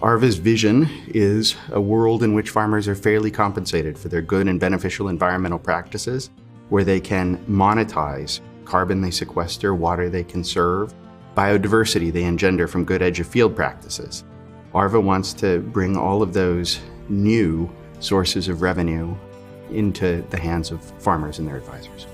Arva's vision is a world in which farmers are fairly compensated for their good and beneficial environmental practices, where they can monetize carbon they sequester, water they conserve, biodiversity they engender from good edge-of-field practices. Arva wants to bring all of those new sources of revenue into the hands of farmers and their advisors.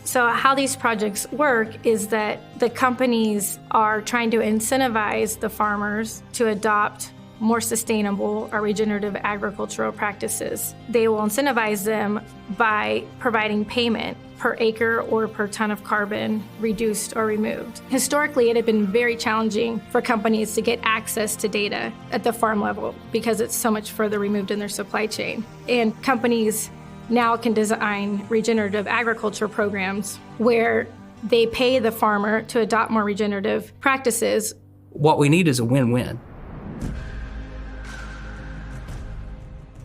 So how these projects work is that the companies are trying to incentivize the farmers to adopt more sustainable or regenerative agricultural practices. They will incentivize them by providing payment per acre or per ton of carbon reduced or removed. Historically, it had been very challenging for companies to get access to data at the farm level because it's so much further removed in their supply chain. And companies now can design regenerative agriculture programs where they pay the farmer to adopt more regenerative practices. What we need is a win-win.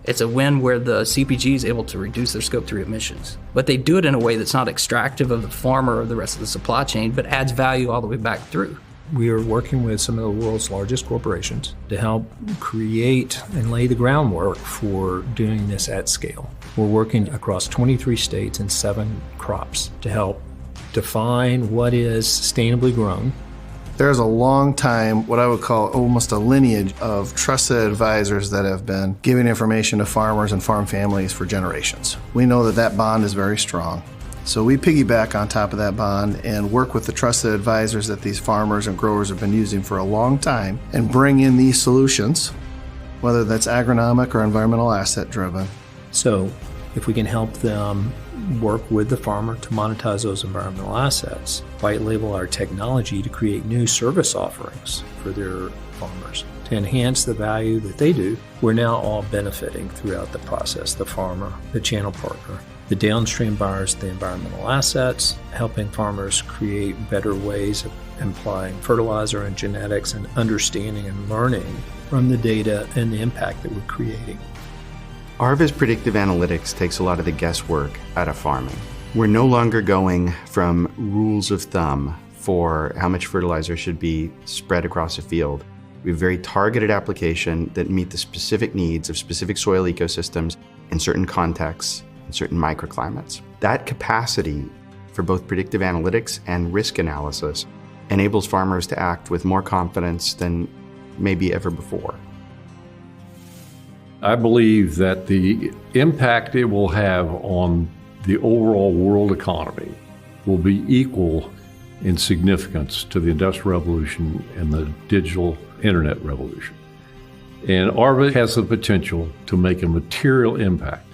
It's a win where the CPG is able to reduce their Scope 3 emissions, but they do it in a way that's not extractive of the farmer or the rest of the supply chain, but adds value all the way back through. We are working with some of the world's largest corporations to help create and lay the groundwork for doing this at scale. We're working across 23 states and 7 crops to help define what is sustainably grown. There's a long time, what I would call almost a lineage of trusted advisors that have been giving information to farmers and farm families for generations. We know that that bond is very strong. So we piggyback on top of that bond and work with the trusted advisors that these farmers and growers have been using for a long time and bring in these solutions, whether that's agronomic or environmental asset driven. So if we can help them work with the farmer to monetize those environmental assets, white label our technology to create new service offerings for their farmers to enhance the value that they do, we're now all benefiting throughout the process, the farmer, the channel partner, the downstream buyers, the environmental assets, helping farmers create better ways of applying fertilizer and genetics and understanding and learning from the data and the impact that we're creating. Arva's predictive analytics takes a lot of the guesswork out of farming. We're no longer going from rules of thumb for how much fertilizer should be spread across a field. We have very targeted application that meet the specific needs of specific soil ecosystems in certain contexts and certain microclimates. That capacity for both predictive analytics and risk analysis enables farmers to act with more confidence than maybe ever before. I believe that the impact it will have on the overall world economy will be equal in significance to the Industrial Revolution and the digital internet revolution. And Arva has the potential to make a material impact